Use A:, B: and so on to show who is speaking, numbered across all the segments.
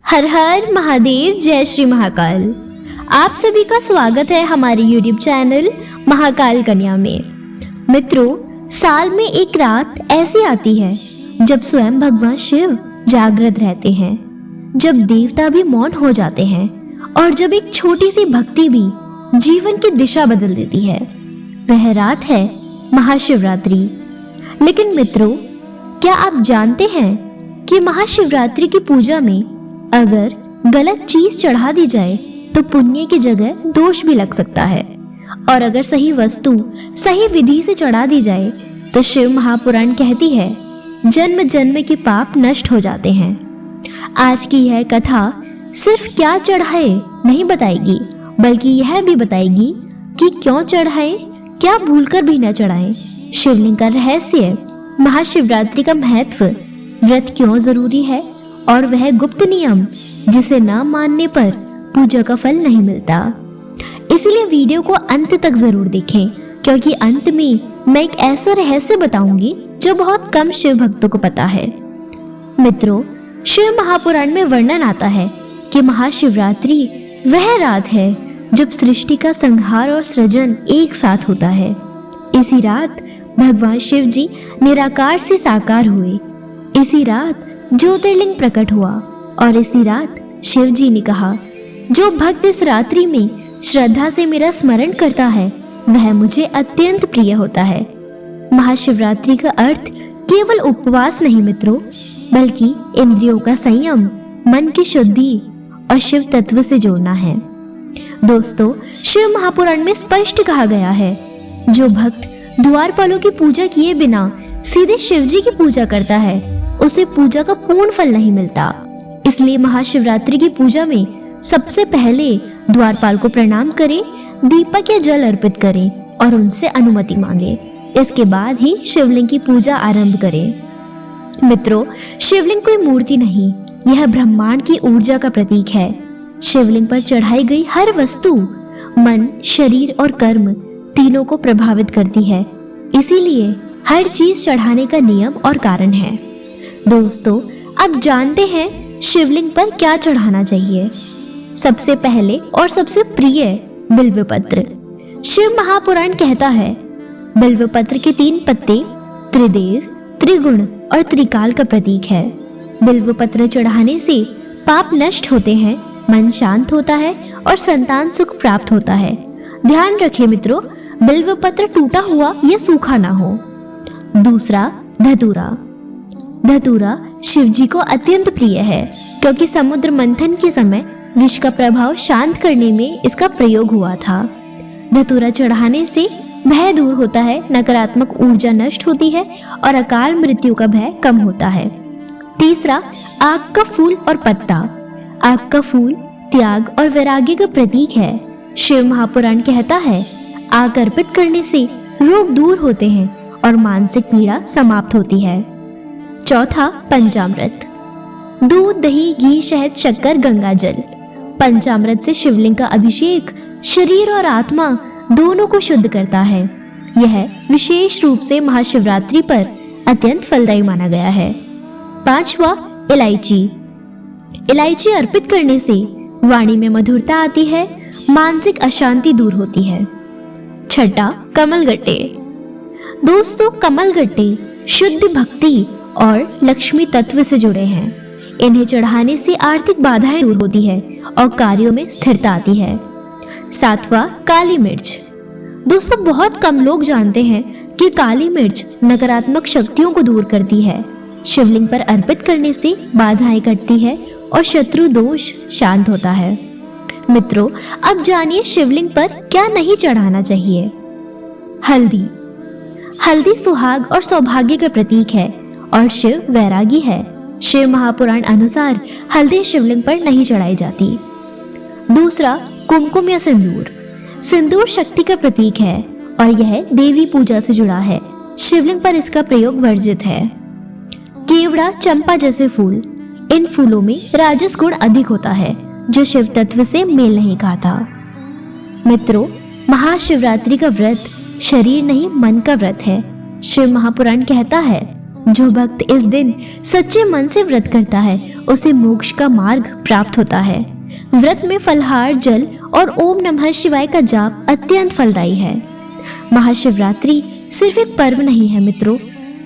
A: हर हर महादेव, जय श्री महाकाल। आप सभी का स्वागत है हमारे YouTube चैनल महाकाल कन्या में। मित्रों, साल में एक रात ऐसी आती है जब स्वयं भगवान शिव जागृत रहते हैं, जब देवता भी मौन हो जाते हैं और जब एक छोटी सी भक्ति भी जीवन की दिशा बदल देती है। वह रात है महाशिवरात्रि। लेकिन मित्रों, क्या आप जानते हैं कि महाशिवरात्रि की पूजा में अगर गलत चीज चढ़ा दी जाए तो पुण्य की जगह दोष भी लग सकता है, और अगर सही वस्तु सही विधि से चढ़ा दी जाए तो शिव महापुराण कहती है जन्म जन्म के पाप नष्ट हो जाते हैं। आज की यह कथा सिर्फ क्या चढ़ाए नहीं बताएगी, बल्कि यह भी बताएगी कि क्यों चढ़ाएं, क्या भूलकर भी न चढ़ाएं, शिवलिंग का रहस्य, महाशिवरात्रि का महत्व, व्रत क्यों जरूरी है और वह गुप्त नियम जिसे न मानने पर पूजा का फल नहीं मिलता। इसीलिए वीडियो को अंत तक जरूर देखें, क्योंकि अंत में मैं एक ऐसा रहस्य बताऊंगी जो बहुत कम शिव भक्तों को पता है। मित्रों, शिव महापुराण में वर्णन आता है कि महाशिवरात्रि वह रात है जब सृष्टि का संहार और सृजन एक साथ होता है। इसी रात भगवान शिव जी निराकार से साकार हुए। इसी रात ज्योतिर्लिंग प्रकट हुआ और इसी रात शिव जी ने कहा, जो भक्त इस रात्रि में श्रद्धा से मेरा स्मरण करता है वह मुझे अत्यंत प्रिय होता है। महाशिवरात्रि का अर्थ केवल उपवास नहीं मित्रों, बल्कि इंद्रियों का संयम, मन की शुद्धि और शिव तत्व से जोड़ना है। दोस्तों, शिव महापुराण में स्पष्ट कहा गया है, जो भक्त द्वारपालों की पूजा किए बिना सीधे शिव जी की पूजा करता है उसे पूजा का पूर्ण फल नहीं मिलता। इसलिए महाशिवरात्रि की पूजा में सबसे पहले द्वारपाल को प्रणाम करें, दीपक या जल अर्पित करें और उनसे अनुमति मांगे। इसके बाद ही शिवलिंग की पूजा आरंभ करें। मित्रों, शिवलिंग कोई मूर्ति नहीं, यह ब्रह्मांड की ऊर्जा का प्रतीक है। शिवलिंग पर चढ़ाई गई हर वस्तु मन, शरीर और कर्म तीनों को प्रभावित करती है। इसीलिए हर चीज चढ़ाने का नियम और कारण है। दोस्तों, अब जानते हैं शिवलिंग पर क्या चढ़ाना चाहिए। सबसे पहले और सबसे प्रिय बिल्वपत्र। शिव महापुराण कहता है बिल्वपत्र के 3 पत्ते त्रिदेव, त्रिगुण और त्रिकाल का प्रतीक है। बिल्वपत्र चढ़ाने से पाप नष्ट होते हैं, मन शांत होता है और संतान सुख प्राप्त होता है। ध्यान रखें मित्रों, बिल्वपत्र टूटा हुआ या सूखा ना हो। दूसरा, धतूरा। धतूरा शिव जी को अत्यंत प्रिय है, क्योंकि समुद्र मंथन के समय विष का प्रभाव शांत करने में इसका प्रयोग हुआ था। धतूरा चढ़ाने से भय दूर होता है, नकारात्मक ऊर्जा नष्ट होती है और अकाल मृत्यु का भय कम होता है। तीसरा, आग का फूल और पत्ता। आग का फूल त्याग और वैराग्य का प्रतीक है। शिव महापुराण कहता है आग अर्पित करने से रोग दूर होते हैं और मानसिक पीड़ा समाप्त होती है। चौथा, पंचामृत। दूध, दही, घी, शहद, शक्कर, गंगा जल। पंचामृत से शिवलिंग का अभिषेक शरीर और आत्मा दोनों को शुद्ध करता है। यह विशेष रूप से महाशिवरात्रि पर अत्यंत फलदायी माना गया है। पांचवा, इलायची। इलायची अर्पित करने से वाणी में मधुरता आती है, मानसिक अशांति दूर होती है। छठा, कमलगट्टे। दोस्तों, कमलगट्टे शुद्ध भक्ति और लक्ष्मी तत्व से जुड़े हैं। इन्हें चढ़ाने से आर्थिक बाधाएं दूर होती है और कार्यों में स्थिरता आती है। सातवां, काली मिर्च। दोस्तों, बहुत कम लोग जानते हैं कि काली मिर्च नकारात्मक शक्तियों को दूर करती है। शिवलिंग पर अर्पित करने से बाधाएं कटती है और शत्रु दोष शांत होता है। मित्रों, अब जानिए शिवलिंग पर क्या नहीं चढ़ाना चाहिए। हल्दी। हल्दी सुहाग और सौभाग्य का प्रतीक है और शिव वैरागी है। शिव महापुराण अनुसार हल्दी शिवलिंग पर नहीं चढ़ाई जाती। दूसरा, कुमकुम या सिंदूर। सिंदूर शक्ति का प्रतीक है और यह देवी पूजा से जुड़ा है। शिवलिंग पर इसका प्रयोग वर्जित है। केवड़ा, चंपा जैसे फूल। इन फूलों में राजस गुण अधिक होता है, जो शिव तत्व से मेल नहीं खाता। मित्रों, महाशिवरात्रि का व्रत शरीर नहीं मन का व्रत है। शिव महापुराण कहता है जो भक्त इस दिन सच्चे मन से व्रत करता है उसे मोक्ष का मार्ग प्राप्त होता है। व्रत में फलहार, जल और ओम नमः शिवाय का जाप अत्यंत फलदायी है। महाशिवरात्रि सिर्फ एक पर्व नहीं है मित्रों,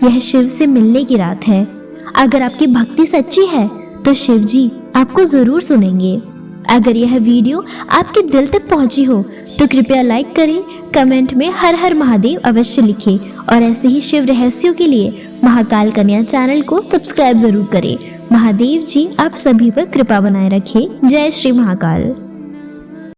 A: यह शिव से मिलने की रात है। अगर आपकी भक्ति सच्ची है तो शिव जी आपको जरूर सुनेंगे। अगर यह वीडियो आपके दिल तक पहुंची हो तो कृपया लाइक करें, कमेंट में हर हर महादेव अवश्य लिखें और ऐसे ही शिव रहस्यों के लिए महाकाल कन्या चैनल को सब्सक्राइब जरूर करें। महादेव जी आप सभी पर कृपा बनाए रखें। जय श्री महाकाल।